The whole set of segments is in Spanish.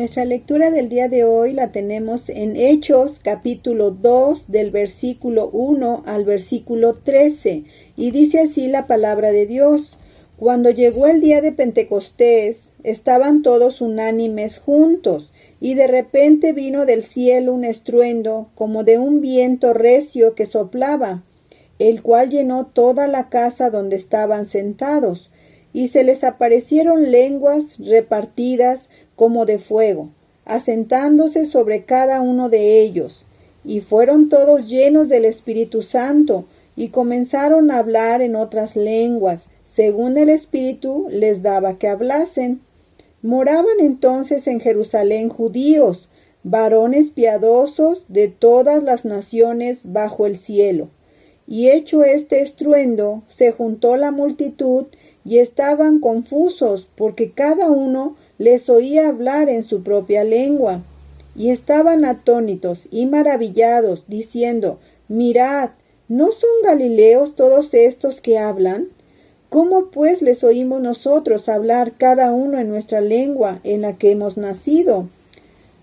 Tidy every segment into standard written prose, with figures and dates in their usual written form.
Nuestra lectura del día de hoy la tenemos en Hechos capítulo 2 del versículo 1 al versículo 13 y dice así la palabra de Dios. Cuando llegó el día de Pentecostés, estaban todos unánimes juntos y de repente vino del cielo un estruendo como de un viento recio que soplaba, el cual llenó toda la casa donde estaban sentados, y se les aparecieron lenguas repartidas como de fuego, asentándose sobre cada uno de ellos, y fueron todos llenos del Espíritu Santo, y comenzaron a hablar en otras lenguas, según el Espíritu les daba que hablasen. Moraban entonces en Jerusalén judíos, varones piadosos de todas las naciones bajo el cielo. Y hecho este estruendo, se juntó la multitud, y estaban confusos, porque cada uno les oía hablar en su propia lengua. Y estaban atónitos y maravillados, diciendo: Mirad, ¿no son galileos todos estos que hablan? ¿Cómo pues les oímos nosotros hablar cada uno en nuestra lengua en la que hemos nacido?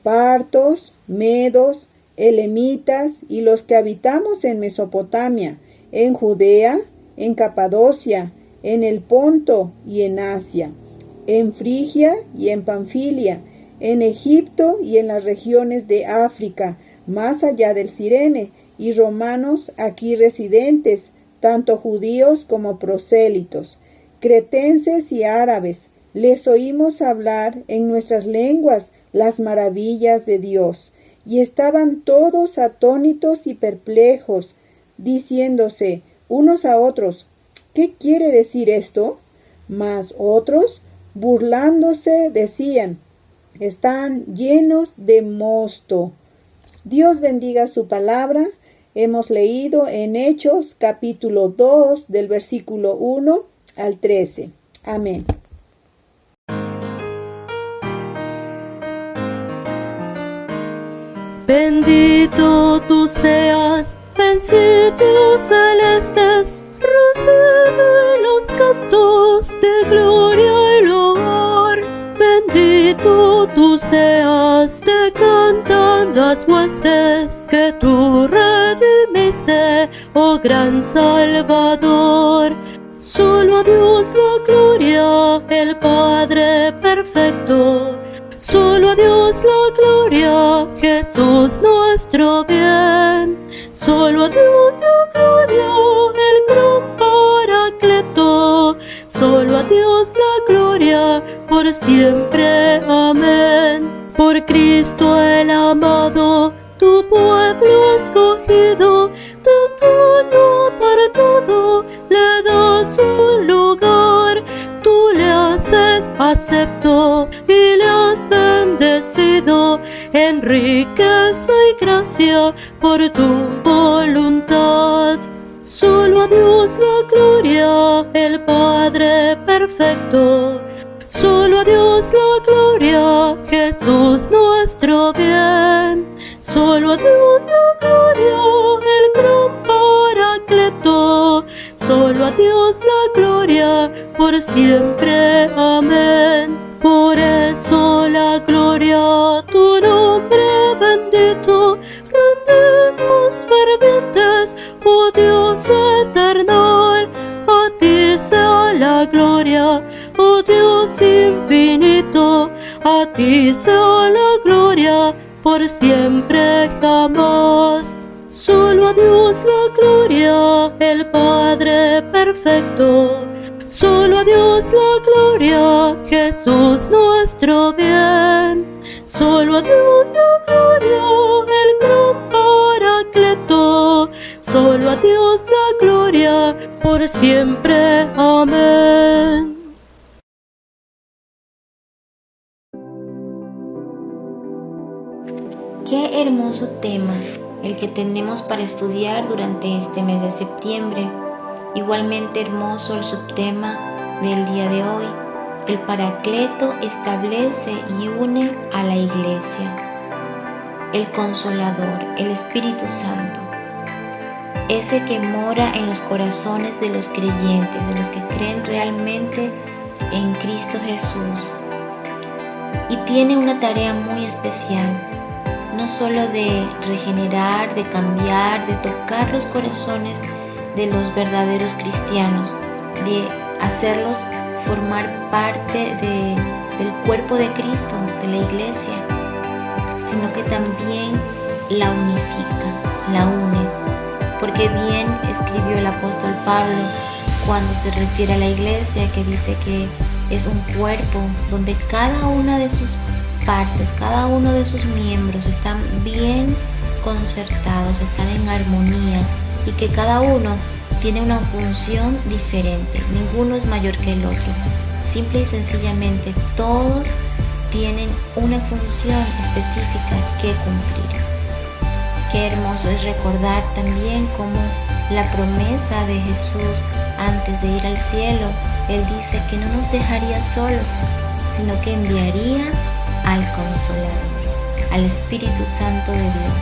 Partos, medos, elamitas y los que habitamos en Mesopotamia, en Judea, en Capadocia, en el Ponto y en Asia, en Frigia y en Panfilia, en Egipto y en las regiones de África, más allá del Cirene, y romanos aquí residentes, tanto judíos como prosélitos, cretenses y árabes, les oímos hablar en nuestras lenguas las maravillas de Dios. Y estaban todos atónitos y perplejos, diciéndose unos a otros: ¿qué quiere decir esto? Mas otros, burlándose, decían: están llenos de mosto. Dios bendiga su palabra. Hemos leído en Hechos capítulo 2 del versículo 1 al 13. Amén. Bendito tú seas en sitios celestes, recibe los cantos de gloria y loor. Bendito tú seas, te cantan las huestes que tú redimiste, oh gran Salvador. Solo a Dios la gloria, el Padre perfecto. Solo a Dios la gloria, Jesús nuestro bien. Solo a Dios la gloria, el gran Paracleto. Solo a Dios la gloria, por siempre. Amén. Por Cristo el amado, tu pueblo escogido, de todo apartado, le das un lugar. Tú le haces acepto y le has bendecido en riqueza y gracia por tu voluntad. Solo a Dios la gloria, el Padre perfecto. Solo a Dios la gloria, Jesús nuestro bien. Solo a Dios la gloria, el gran Paracleto. Solo a Dios la gloria, por siempre. Amén. Por eso la gloria a tu nombre bendito, rendimos fervientes, oh Dios eternal. A ti sea la gloria, oh Dios infinito, a ti sea la gloria, por siempre jamás. Solo a Dios la gloria, el Padre perfecto. Solo a Dios la gloria, Jesús nuestro bien. Solo a Dios la gloria, el gran Paracleto. Solo a Dios la gloria, por siempre. Amén. Qué hermoso tema el que tenemos para estudiar durante este mes de septiembre. Igualmente hermoso el subtema del día de hoy. El Paracleto establece y une a la Iglesia. El Consolador, el Espíritu Santo, ese que mora en los corazones de los creyentes, de los que creen realmente en Cristo Jesús. y tiene una tarea muy especial, no solo de regenerar, de cambiar, de tocar los corazones de los verdaderos cristianos, de hacerlos formar parte del cuerpo de Cristo, de la iglesia, sino que también la unifica, la une, porque bien escribió el apóstol Pablo cuando se refiere a la iglesia, que dice que es un cuerpo donde cada una de sus partes, cada uno de sus miembros están bien concertados, están en armonía, y que cada uno tiene una función diferente, ninguno es mayor que el otro, simple y sencillamente todos tienen una función específica que cumplir. Qué hermoso es recordar también cómo la promesa de Jesús antes de ir al cielo, Él dice que no nos dejaría solos, sino que enviaría al Consolador, al Espíritu Santo de Dios,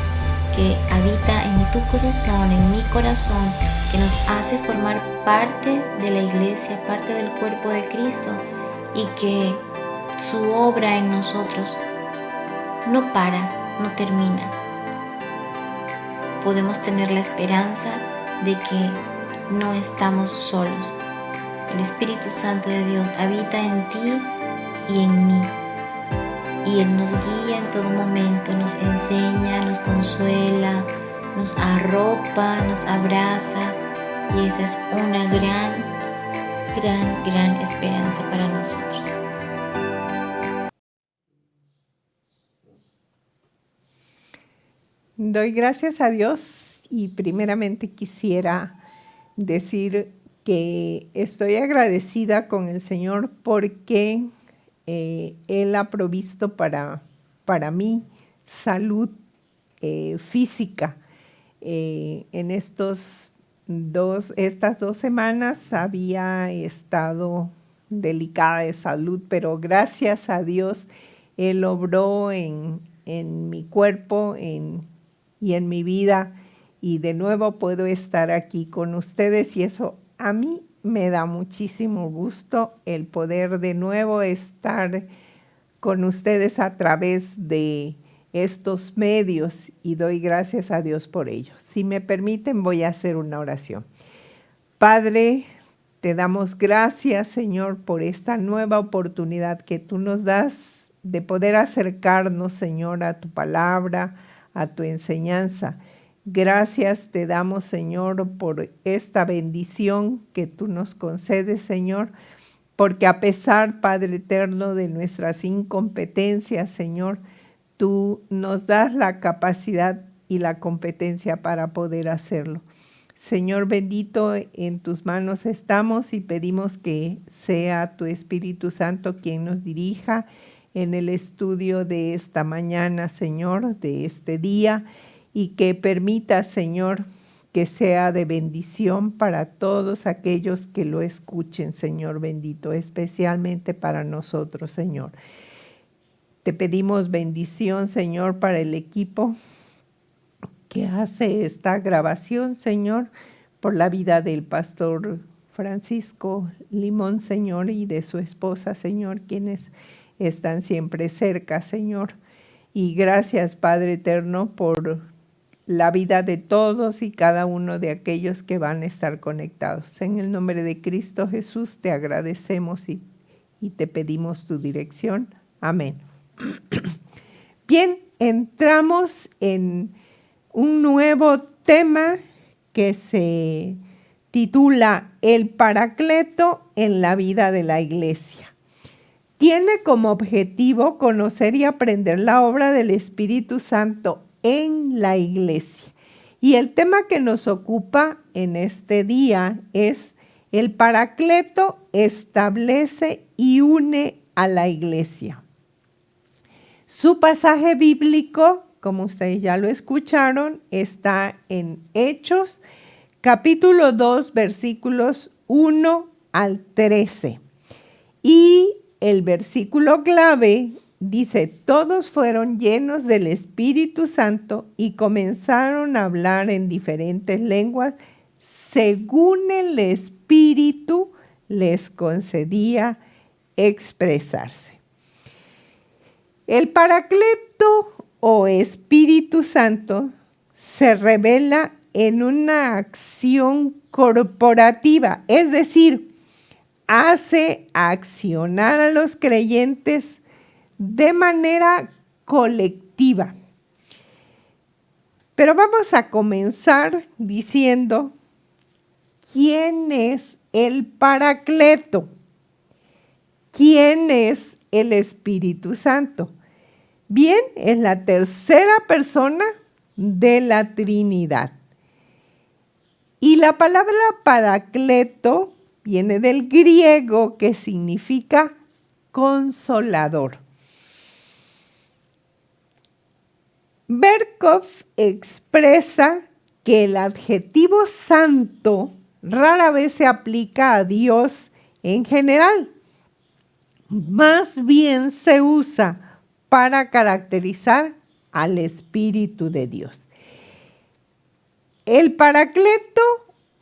que habita en tu corazón, en mi corazón, que nos hace formar parte de la iglesia, parte del cuerpo de Cristo, y que su obra en nosotros no para, no termina. Podemos tener la esperanza de que no estamos solos. El Espíritu Santo de Dios habita en ti y en mí. Y Él nos guía en todo momento, nos enseña, nos consuela, nos arropa, nos abraza. Y esa es una gran esperanza para nosotros. Doy gracias a Dios y primeramente quisiera decir que estoy agradecida con el Señor porque Él ha provisto para mí salud física. En estas 2 semanas había estado delicada de salud, pero gracias a Dios Él obró en mi cuerpo y en mi vida, y de nuevo puedo estar aquí con ustedes, y eso a mí me da muchísimo gusto, el poder de nuevo estar con ustedes a través de estos medios, y doy gracias a Dios por ello. Si me permiten, voy a hacer una oración. Padre, te damos gracias, Señor, por esta nueva oportunidad que tú nos das de poder acercarnos, Señor, a tu palabra, a tu enseñanza. Gracias te damos, Señor, por esta bendición que tú nos concedes, Señor, porque a pesar, Padre eterno, de nuestras incompetencias, Señor, tú nos das la capacidad y la competencia para poder hacerlo. Señor bendito, en tus manos estamos y pedimos que sea tu Espíritu Santo quien nos dirija en el estudio de esta mañana, Señor, de este día, y que permita, Señor, que sea de bendición para todos aquellos que lo escuchen, Señor bendito, especialmente para nosotros, Señor. Te pedimos bendición, Señor, para el equipo que hace esta grabación, Señor, por la vida del pastor Francisco Limón, Señor, y de su esposa, Señor, quienes están siempre cerca, Señor. Y gracias, Padre eterno, por la vida de todos y cada uno de aquellos que van a estar conectados. En el nombre de Cristo Jesús te agradecemos y te pedimos tu dirección. Amén. Bien, entramos en un nuevo tema que se titula El Paracleto en la vida de la iglesia. Tiene como objetivo conocer y aprender la obra del Espíritu Santo en la iglesia. Y el tema que nos ocupa en este día es el Paracleto establece y une a la iglesia. Su pasaje bíblico, como ustedes ya lo escucharon, está en Hechos, capítulo 2, versículos 1 al 13. Y el versículo clave dice, todos fueron llenos del Espíritu Santo y comenzaron a hablar en diferentes lenguas según el Espíritu les concedía expresarse. El Paracleto o Espíritu Santo se revela en una acción corporativa, es decir, hace accionar a los creyentes de manera colectiva. Pero vamos a comenzar diciendo quién es el Paracleto, quién es el Espíritu Santo. Bien, es la tercera persona de la Trinidad. Y la palabra Paracleto viene del griego que significa consolador. Berkov expresa que el adjetivo santo rara vez se aplica a Dios en general. Más bien se usa para caracterizar al Espíritu de Dios. El Paracleto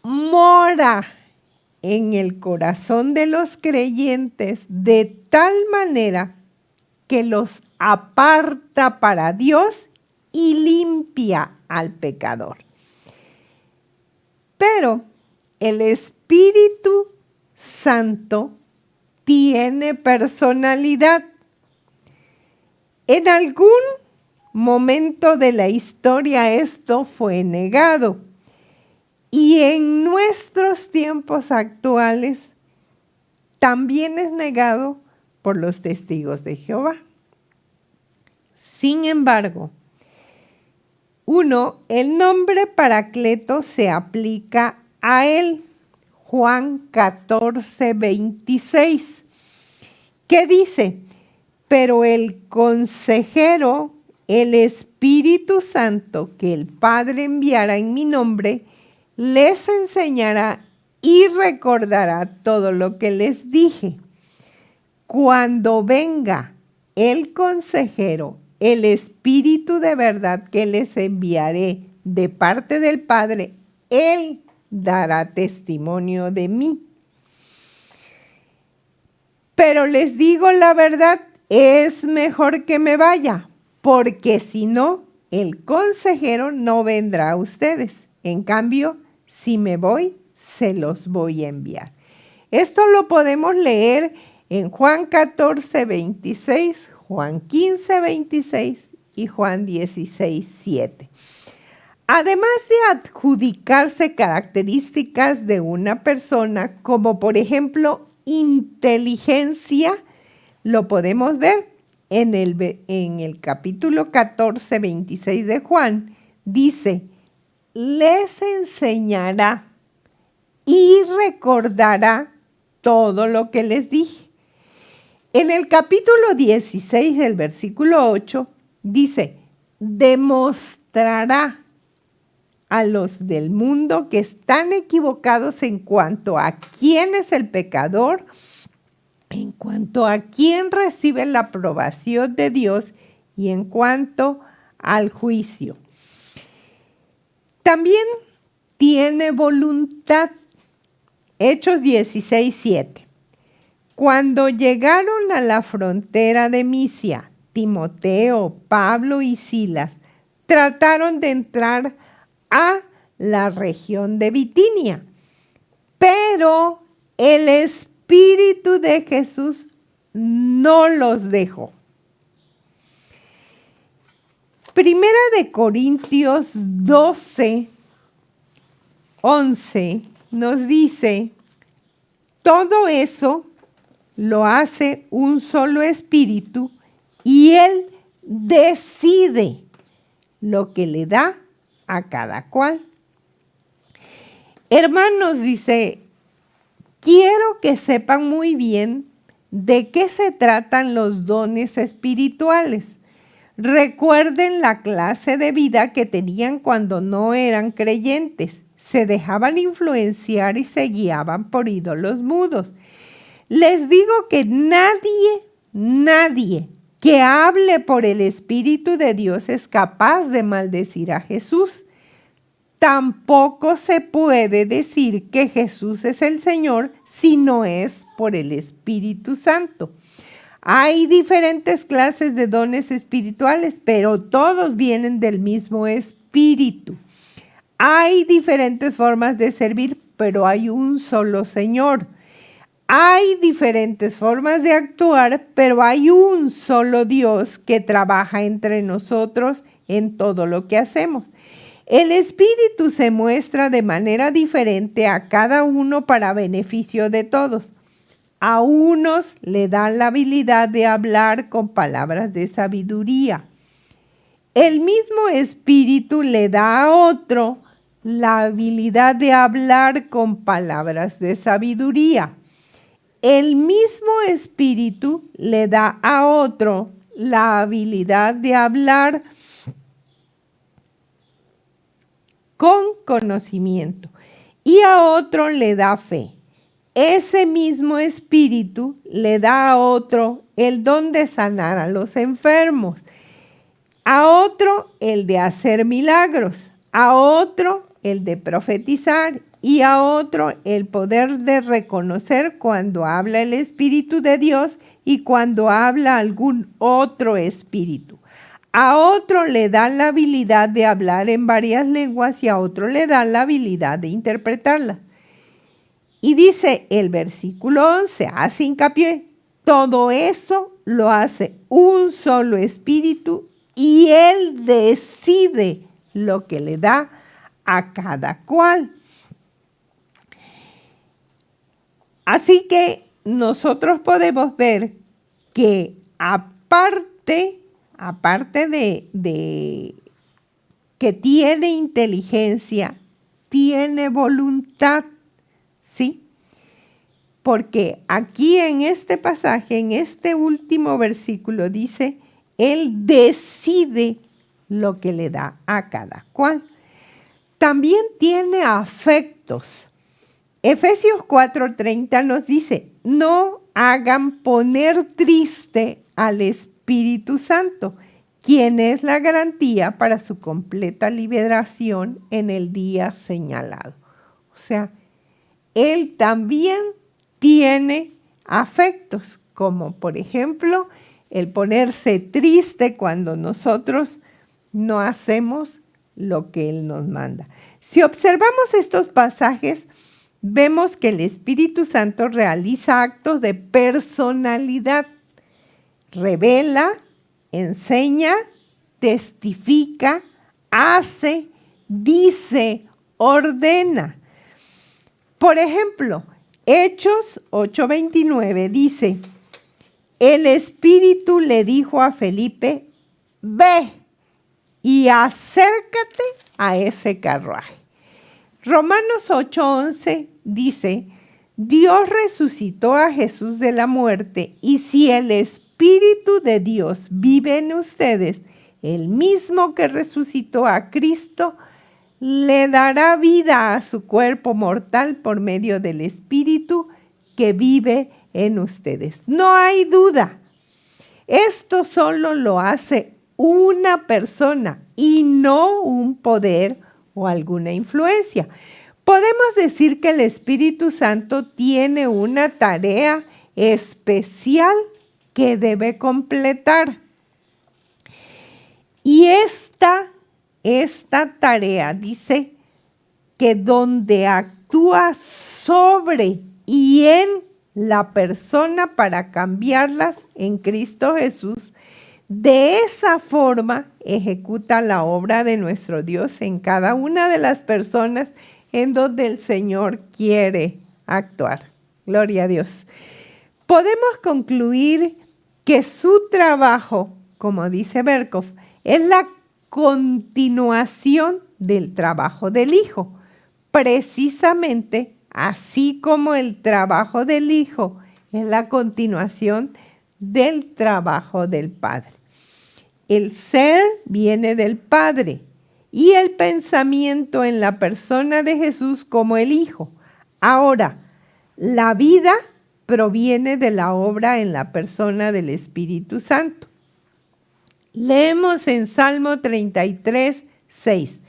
mora en el corazón de los creyentes de tal manera que los aparta para Dios y limpia al pecador. Pero el Espíritu Santo tiene personalidad. En algún momento de la historia esto fue negado y en nuestros tiempos actuales también es negado por los testigos de Jehová. Sin embargo, el nombre Paracleto se aplica a él. Juan 14, 26, que dice: pero el consejero, el Espíritu Santo, que el Padre enviará en mi nombre, les enseñará y recordará todo lo que les dije. Cuando venga el consejero, el Espíritu de verdad que les enviaré de parte del Padre, Él dará testimonio de mí. Pero les digo la verdad, es mejor que me vaya, porque si no, el consejero no vendrá a ustedes. En cambio, si me voy, se los voy a enviar. Esto lo podemos leer en Juan 14, 26, Juan 15, 26 y Juan 16, 7. Además de adjudicarse características de una persona, como por ejemplo inteligencia, lo podemos ver en el capítulo 14, 26 de Juan. Dice: les enseñará y recordará todo lo que les dije. En el capítulo 16 del versículo 8 dice: demostrará a los del mundo que están equivocados en cuanto a quién es el pecador, en cuanto a quién recibe la aprobación de Dios y en cuanto al juicio. También tiene voluntad. Hechos 16, 7. Cuando llegaron a la frontera de Misia, Timoteo, Pablo y Silas trataron de entrar a la región de Bitinia, pero el Espíritu de Jesús no los dejó. Primera de Corintios 12, 11 nos dice: todo eso lo hace un solo espíritu y Él decide lo que le da a cada cual. Hermanos, dice, quiero que sepan muy bien de qué se tratan los dones espirituales. Recuerden la clase de vida que tenían cuando no eran creyentes. Se dejaban influenciar y se guiaban por ídolos mudos. Les digo que nadie que hable por el Espíritu de Dios es capaz de maldecir a Jesús. Tampoco se puede decir que Jesús es el Señor si no es por el Espíritu Santo. Hay diferentes clases de dones espirituales, pero todos vienen del mismo Espíritu. Hay diferentes formas de servir, pero hay un solo Señor. Hay diferentes formas de actuar, pero hay un solo Dios que trabaja entre nosotros en todo lo que hacemos. El Espíritu se muestra de manera diferente a cada uno para beneficio de todos. A unos le dan la habilidad de hablar con palabras de sabiduría. El mismo Espíritu le da a otro la habilidad de hablar con palabras de sabiduría. El mismo Espíritu le da a otro la habilidad de hablar con conocimiento y a otro le da fe. Ese mismo Espíritu le da a otro el don de sanar a los enfermos, a otro el de hacer milagros, a otro el de profetizar y a otro el poder de reconocer cuando habla el Espíritu de Dios y cuando habla algún otro espíritu. A otro le dan la habilidad de hablar en varias lenguas y a otro le dan la habilidad de interpretarlas. Y dice el versículo 11, hace hincapié, todo eso lo hace un solo espíritu y Él decide lo que le da a cada cual. Así que nosotros podemos ver que aparte de que tiene inteligencia, tiene voluntad, ¿sí? Porque aquí en este pasaje, en este último versículo, dice, Él decide lo que le da a cada cual. También tiene afectos. Efesios 4:30 nos dice, no hagan poner triste al Espíritu Santo, quien es la garantía para su completa liberación en el día señalado. O sea, Él también tiene afectos, como por ejemplo, el ponerse triste cuando nosotros no hacemos lo que Él nos manda. Si observamos estos pasajes, vemos que el Espíritu Santo realiza actos de personalidad, revela, enseña, testifica, hace, dice, ordena. Por ejemplo, Hechos 8:29 dice, el Espíritu le dijo a Felipe, ve y acércate a ese carruaje. Romanos 8:11 dice, Dios resucitó a Jesús de la muerte y si el Espíritu de Dios vive en ustedes, el mismo que resucitó a Cristo, le dará vida a su cuerpo mortal por medio del Espíritu que vive en ustedes. No hay duda, esto solo lo hace una persona y no un poder o alguna influencia. Podemos decir que el Espíritu Santo tiene una tarea especial que debe completar. Y esta tarea dice que donde actúa sobre y en la persona para cambiarlas en Cristo Jesús, de esa forma ejecuta la obra de nuestro Dios en cada una de las personas en donde el Señor quiere actuar. Gloria a Dios. Podemos concluir que su trabajo, como dice Berkhof, es la continuación del trabajo del Hijo, precisamente así como el trabajo del Hijo es la continuación del trabajo del Padre. El ser viene del Padre y el pensamiento en la persona de Jesús como el Hijo. Ahora, la vida proviene de la obra en la persona del Espíritu Santo. Leemos en Salmo 33:6.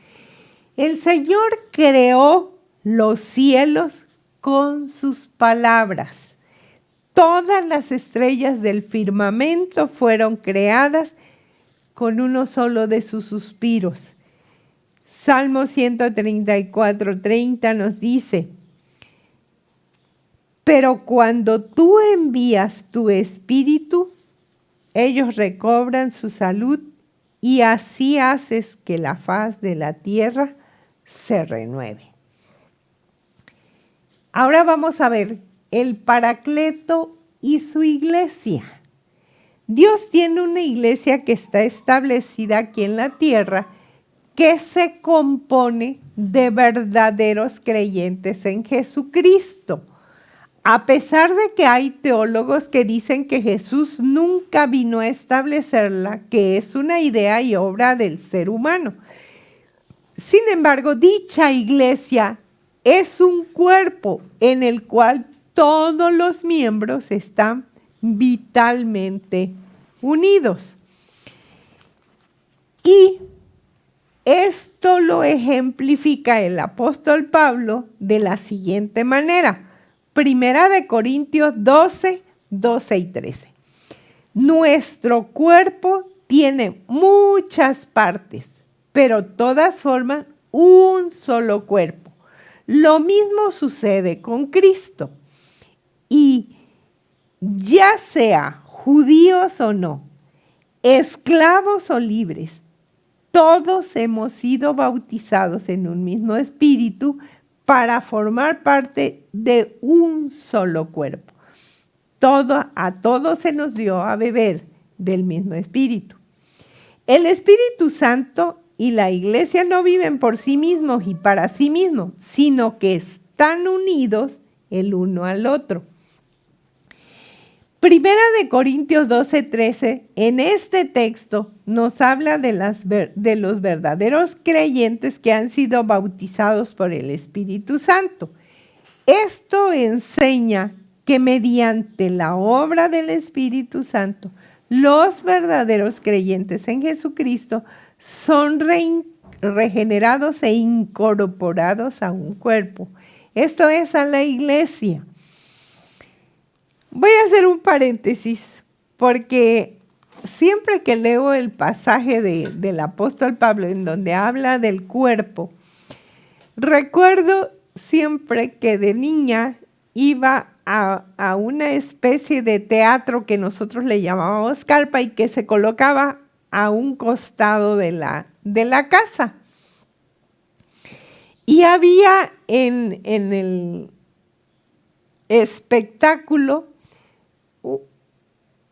El Señor creó los cielos con sus palabras. todas las estrellas del firmamento fueron creadas con uno solo de sus suspiros. Salmo 134:30 nos dice: pero cuando tú envías tu espíritu, ellos recobran su salud y así haces que la faz de la tierra se renueve. Ahora vamos a ver el Paracleto y su iglesia. Dios tiene una iglesia que está establecida aquí en la tierra, que se compone de verdaderos creyentes en Jesucristo. A pesar de que hay teólogos que dicen que Jesús nunca vino a establecerla, que es una idea y obra del ser humano. Sin embargo, dicha iglesia es un cuerpo en el cual todos los miembros están vitalmente unidos. Y esto lo ejemplifica el apóstol Pablo de la siguiente manera. Primera de Corintios 12, 12 y 13. Nuestro cuerpo tiene muchas partes, pero todas forman un solo cuerpo. Lo mismo sucede con Cristo. Y ya sea judíos o no, esclavos o libres, todos hemos sido bautizados en un mismo espíritu para formar parte de un solo cuerpo. A todos se nos dio a beber del mismo espíritu. El Espíritu Santo y la iglesia no viven por sí mismos y para sí mismos, sino que están unidos el uno al otro. Primera de Corintios 12, 13, en este texto nos habla de los verdaderos creyentes que han sido bautizados por el Espíritu Santo. Esto enseña que mediante la obra del Espíritu Santo, los verdaderos creyentes en Jesucristo son regenerados e incorporados a un cuerpo. Esto es a la iglesia. Voy a hacer un paréntesis porque siempre que leo el pasaje del apóstol Pablo en donde habla del cuerpo, recuerdo siempre que de niña iba a una especie de teatro que nosotros le llamábamos carpa y que se colocaba a un costado de la casa. Y había en el espectáculo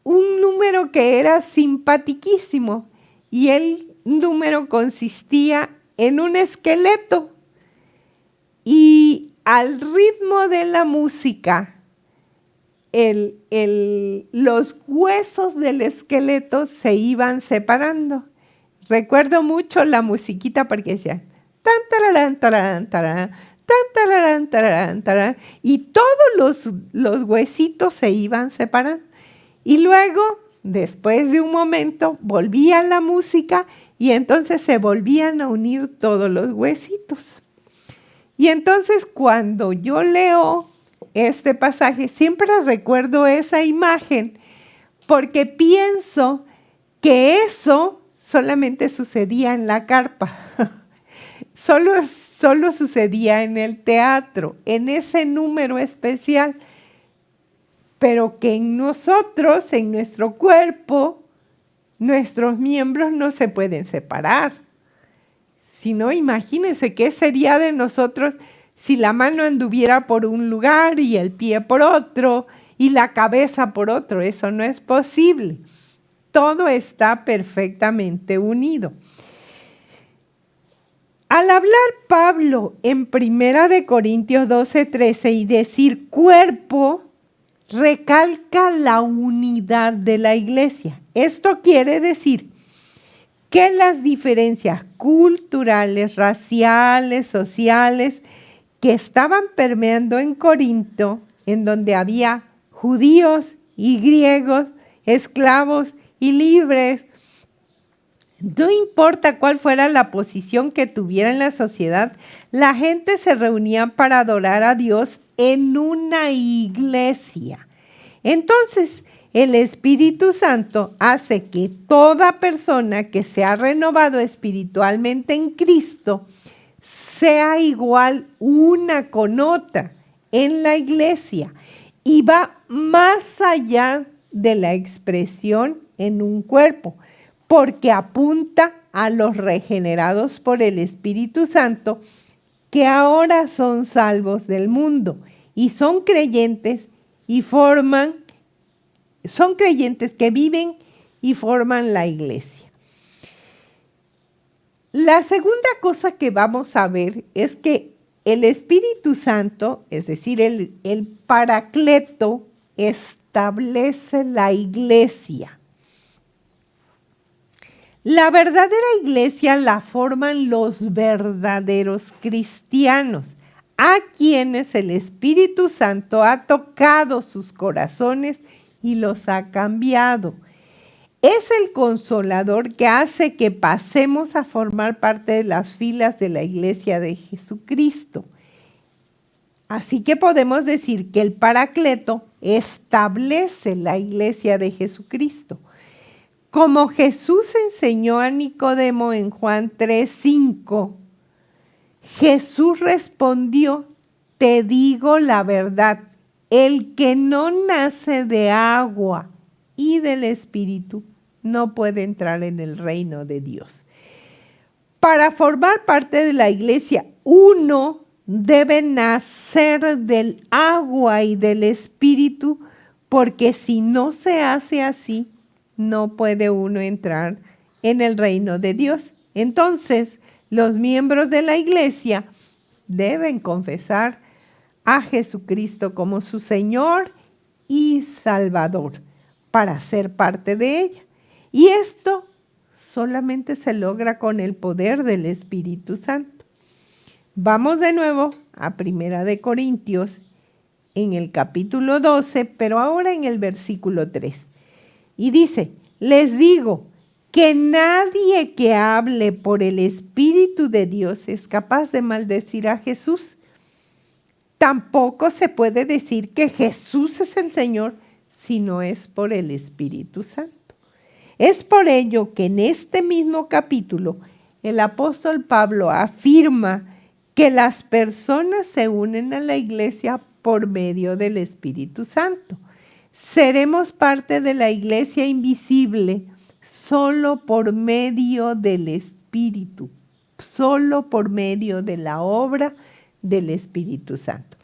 un número que era simpaticísimo y el número consistía en un esqueleto y al ritmo de la música los huesos del esqueleto se iban separando. Recuerdo mucho la musiquita porque decía tan tararán, tararán, tararán, tan tararán, tararán, tararán, y todos los huesitos se iban separando. Y luego, después de un momento, volvía la música y entonces se volvían a unir todos los huesitos. Y entonces cuando yo leo este pasaje, siempre recuerdo esa imagen porque pienso que eso solamente sucedía en la carpa. Solo sucedía en el teatro, en ese número especial. Pero que en nosotros, en nuestro cuerpo, nuestros miembros no se pueden separar. Si no, imagínense qué sería de nosotros si la mano anduviera por un lugar y el pie por otro y la cabeza por otro. Eso no es posible. Todo está perfectamente unido. Al hablar Pablo en 1 de Corintios 12, 13 y decir cuerpo, recalca la unidad de la iglesia. Esto quiere decir que las diferencias culturales, raciales, sociales que estaban permeando en Corinto, en donde había judíos y griegos, esclavos y libres, no importa cuál fuera la posición que tuviera en la sociedad, la gente se reunía para adorar a Dios en una iglesia. Entonces, el Espíritu Santo hace que toda persona que se ha renovado espiritualmente en Cristo sea igual una con otra en la iglesia y va más allá de la expresión en un cuerpo, porque apunta a los regenerados por el Espíritu Santo que ahora son salvos del mundo y son creyentes que viven y forman la iglesia. La segunda cosa que vamos a ver es que el Espíritu Santo, es decir, el Paracleto, establece la iglesia. La verdadera iglesia la forman los verdaderos cristianos, a quienes el Espíritu Santo ha tocado sus corazones y los ha cambiado. Es el Consolador que hace que pasemos a formar parte de las filas de la iglesia de Jesucristo. Así que podemos decir que el Paracleto establece la iglesia de Jesucristo. Como Jesús enseñó a Nicodemo en Juan 3:5, Jesús respondió: te digo la verdad, el que no nace de agua y del Espíritu no puede entrar en el reino de Dios. Para formar parte de la iglesia, uno debe nacer del agua y del Espíritu, porque si no se hace así, no puede uno entrar en el reino de Dios. Entonces, los miembros de la iglesia deben confesar a Jesucristo como su Señor y Salvador para ser parte de ella. Y esto solamente se logra con el poder del Espíritu Santo. Vamos de nuevo a 1 Corintios en el capítulo 12, pero ahora en el versículo 3. Y dice: les digo que nadie que hable por el Espíritu de Dios es capaz de maldecir a Jesús. Tampoco se puede decir que Jesús es el Señor si no es por el Espíritu Santo. Es por ello que en este mismo capítulo el apóstol Pablo afirma que las personas se unen a la iglesia por medio del Espíritu Santo. Seremos parte de la iglesia invisible solo por medio del Espíritu, solo por medio de la obra del Espíritu Santo.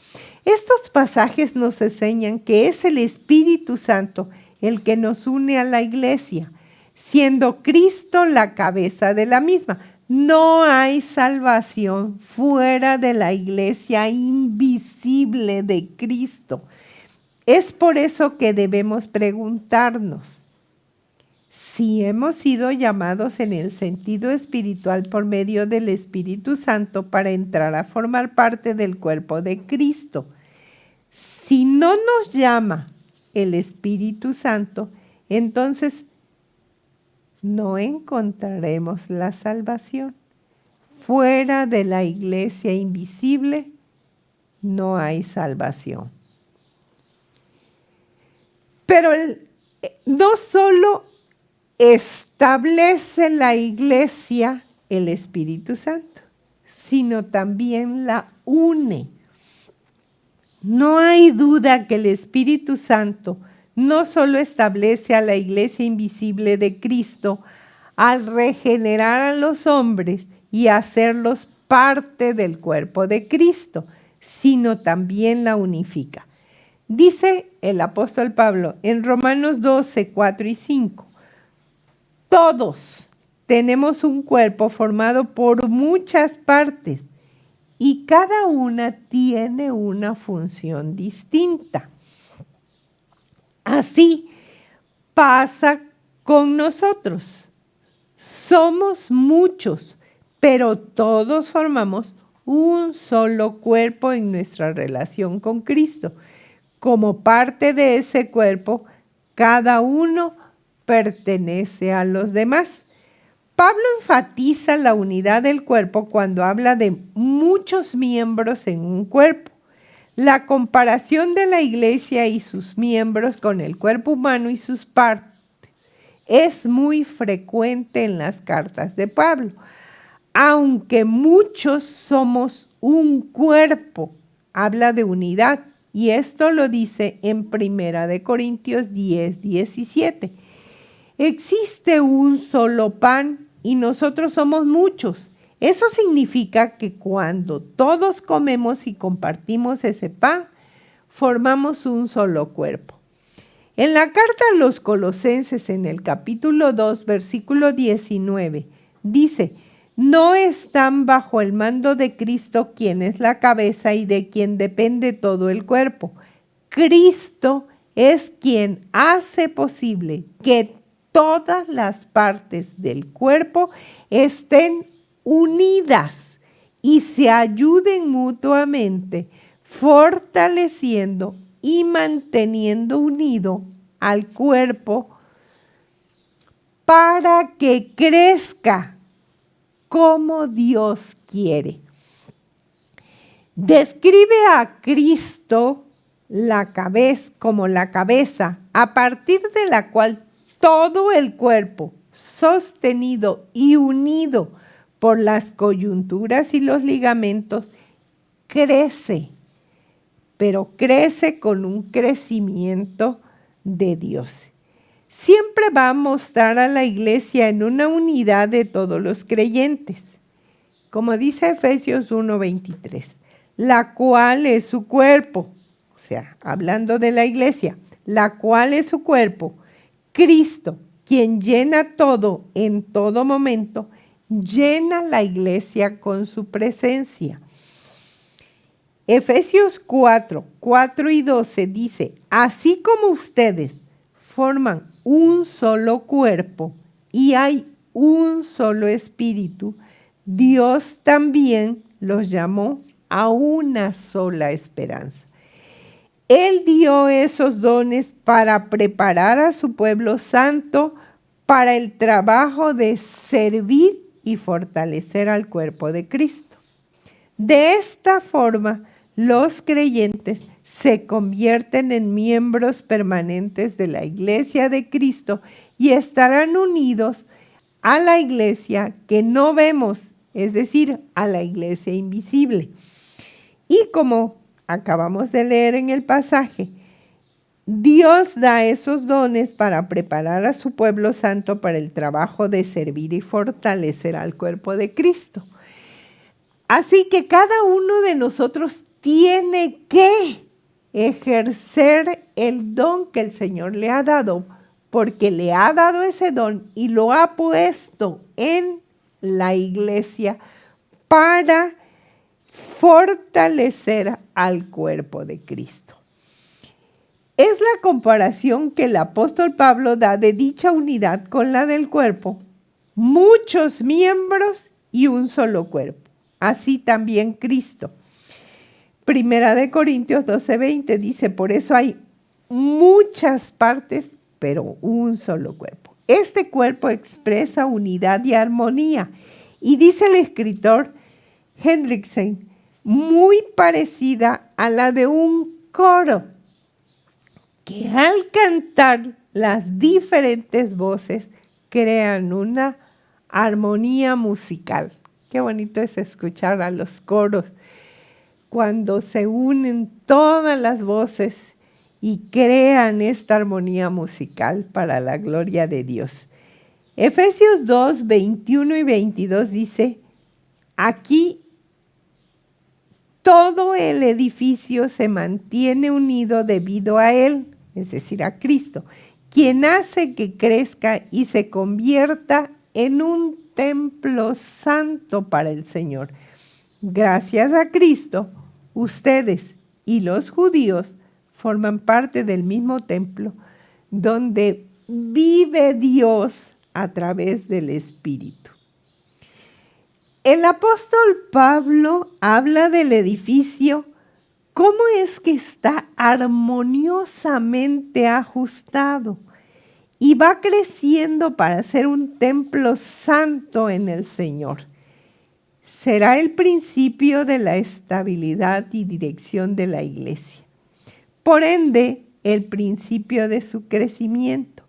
Estos pasajes nos enseñan que es el Espíritu Santo el que nos une a la iglesia, siendo Cristo la cabeza de la misma. No hay salvación fuera de la iglesia invisible de Cristo. Es por eso que debemos preguntarnos si hemos sido llamados en el sentido espiritual por medio del Espíritu Santo para entrar a formar parte del cuerpo de Cristo. Si no nos llama el Espíritu Santo, entonces no encontraremos la salvación. Fuera de la iglesia invisible no hay salvación. Pero no solo establece la iglesia el Espíritu Santo, sino también la une. No hay duda que el Espíritu Santo no solo establece a la iglesia invisible de Cristo al regenerar a los hombres y hacerlos parte del cuerpo de Cristo, sino también la unifica. Dice el apóstol Pablo en Romanos 12, 4 y 5, todos tenemos un cuerpo formado por muchas partes y cada una tiene una función distinta. Así pasa con nosotros. Somos muchos, pero todos formamos un solo cuerpo en nuestra relación con Cristo. Como parte de ese cuerpo, cada uno pertenece a los demás. Pablo enfatiza la unidad del cuerpo cuando habla de muchos miembros en un cuerpo. La comparación de la iglesia y sus miembros con el cuerpo humano y sus partes es muy frecuente en las cartas de Pablo. Aunque muchos somos un cuerpo, habla de unidad, y esto lo dice en 1 Corintios 10, 17. Existe un solo pan y nosotros somos muchos. Eso significa que cuando todos comemos y compartimos ese pan, formamos un solo cuerpo. En la carta a los Colosenses, en el capítulo 2, versículo 19, dice: no están bajo el mando de Cristo, quien es la cabeza y de quien depende todo el cuerpo. Cristo es quien hace posible que todas las partes del cuerpo estén unidas y se ayuden mutuamente, fortaleciendo y manteniendo unido al cuerpo para que crezca como Dios quiere. Describe a Cristo como la cabeza, a partir de la cual todo el cuerpo, sostenido y unido por las coyunturas y los ligamentos, crece, pero crece con un crecimiento de Dios. Siempre va a mostrar a la iglesia en una unidad de todos los creyentes, como dice Efesios 1:23, la cual es su cuerpo, o sea, hablando de la iglesia, la cual es su cuerpo, Cristo, quien llena todo en todo momento, llena la iglesia con su presencia. Efesios 4, 4 y 12 dice: así como ustedes forman un solo cuerpo y hay un solo espíritu, Dios también los llamó a una sola esperanza. Él dio esos dones para preparar a su pueblo santo para el trabajo de servir y fortalecer al cuerpo de Cristo. De esta forma, los creyentes se convierten en miembros permanentes de la iglesia de Cristo y estarán unidos a la iglesia que no vemos, es decir, a la iglesia invisible. Y como acabamos de leer en el pasaje, Dios da esos dones para preparar a su pueblo santo para el trabajo de servir y fortalecer al cuerpo de Cristo. Así que cada uno de nosotros tiene que ejercer el don que el Señor le ha dado, porque le ha dado ese don y lo ha puesto en la iglesia para fortalecer al cuerpo de Cristo. Es la comparación que el apóstol Pablo da de dicha unidad con la del cuerpo, muchos miembros y un solo cuerpo. Así también Cristo. 1 Corintios 12:20 dice: por eso hay muchas partes, pero un solo cuerpo. Este cuerpo expresa unidad y armonía. Y dice el escritor Hendrickson, muy parecida a la de un coro, que al cantar las diferentes voces crean una armonía musical. Qué bonito es escuchar a los coros cuando se unen todas las voces y crean esta armonía musical para la gloria de Dios. Efesios 2, 21 y 22 dice: aquí todo el edificio se mantiene unido debido a Él, es decir, a Cristo, quien hace que crezca y se convierta en un templo santo para el Señor. Gracias a Cristo, ustedes y los judíos forman parte del mismo templo donde vive Dios a través del Espíritu. El apóstol Pablo habla del edificio, cómo es que está armoniosamente ajustado y va creciendo para ser un templo santo en el Señor. será el principio de la estabilidad y dirección de la iglesia. Por ende, el principio de su crecimiento.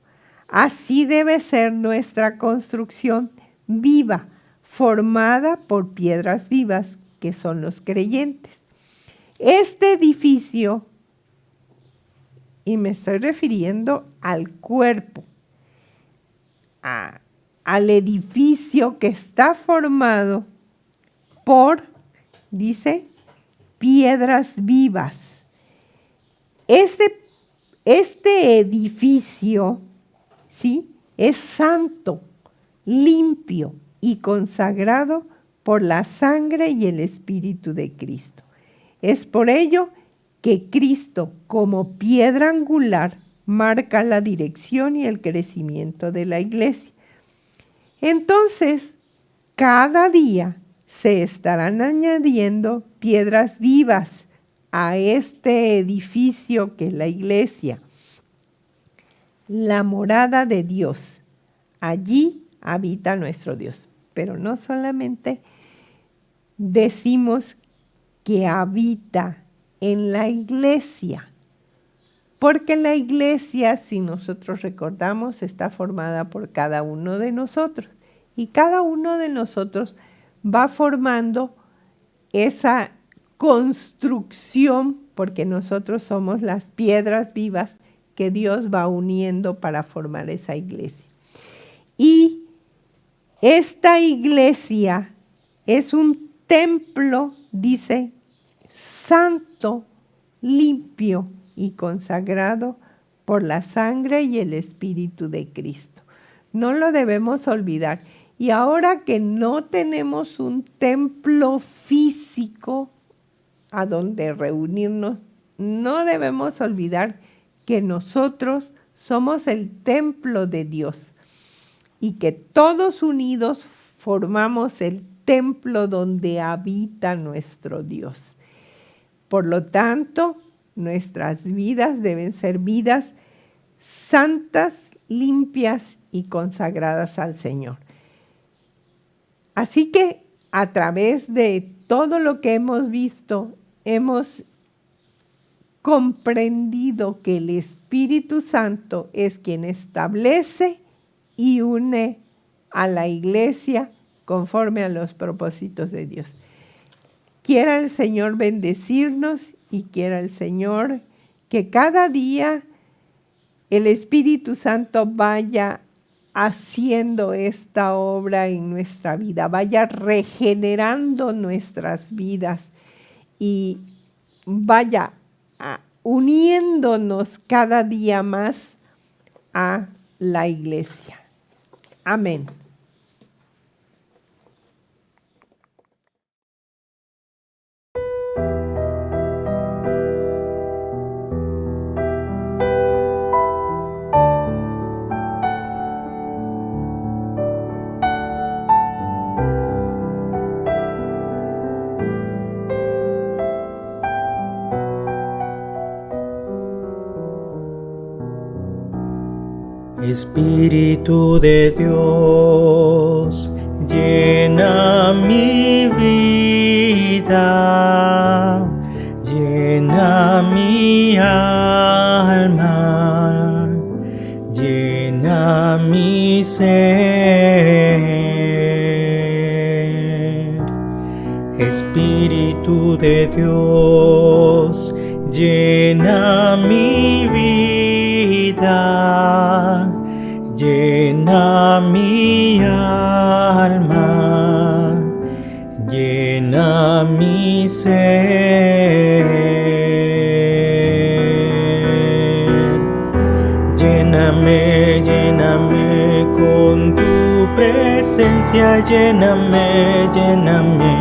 Así debe ser nuestra construcción viva, formada por piedras vivas, que son los creyentes. Este edificio, y me estoy refiriendo al cuerpo, al edificio que está formado por, dice, piedras vivas. Este edificio, ¿sí?, es santo, limpio y consagrado por la sangre y el Espíritu de Cristo. Es por ello que Cristo, como piedra angular, marca la dirección y el crecimiento de la iglesia. Entonces, cada día se estarán añadiendo piedras vivas a este edificio que es la iglesia, la morada de Dios. Allí habita nuestro Dios. Pero no solamente decimos que habita en la iglesia, porque la iglesia, si nosotros recordamos, está formada por cada uno de nosotros, y cada uno de nosotros va formando esa construcción, porque nosotros somos las piedras vivas que Dios va uniendo para formar esa iglesia. Y esta iglesia es un templo, dice, santo, limpio y consagrado por la sangre y el Espíritu de Cristo. No lo debemos olvidar. Y ahora que no tenemos un templo físico a donde reunirnos, no debemos olvidar que nosotros somos el templo de Dios y que todos unidos formamos el templo donde habita nuestro Dios. Por lo tanto, nuestras vidas deben ser vidas santas, limpias y consagradas al Señor. Así que a través de todo lo que hemos visto, hemos comprendido que el Espíritu Santo es quien establece y une a la iglesia conforme a los propósitos de Dios. Quiera el Señor bendecirnos y quiera el Señor que cada día el Espíritu Santo vaya haciendo esta obra en nuestra vida, vaya regenerando nuestras vidas y vaya uniéndonos cada día más a la iglesia. Amén. Espíritu de Dios, llena mi vida, llena mi alma, llena mi ser. Espíritu de Dios, llena mi vida, llena mi alma, llena mi ser. Lléname, lléname con tu presencia, lléname, lléname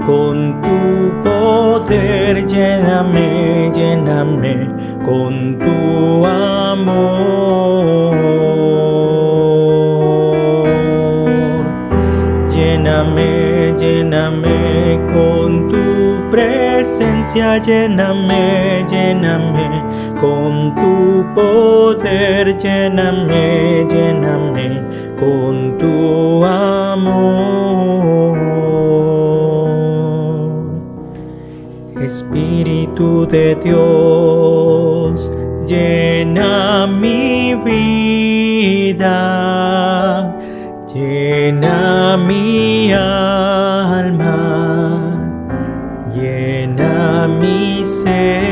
con tu poder, lléname, lléname con tu amor. Lléname, lléname con tu presencia, lléname, lléname con tu poder, lléname, lléname con tu amor. Espíritu de Dios, llena mi vida, llena mi alma, llena mi ser.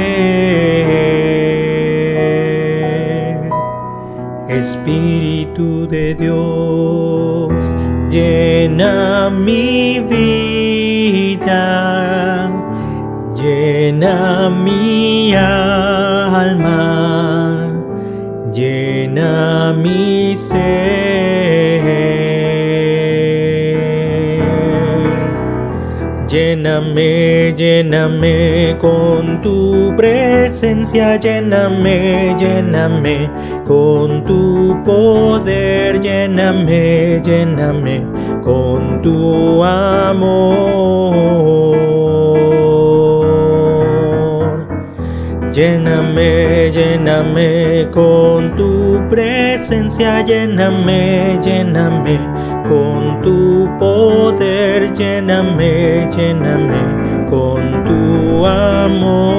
Espíritu de Dios, llena mi vida, llena mi alma, llena mi ser. Lléname, lléname con tu presencia, lléname, lléname con tu poder, lléname, lléname con tu amor. Lléname, lléname con tu presencia, lléname, lléname con tu poder, lléname, lléname con tu amor.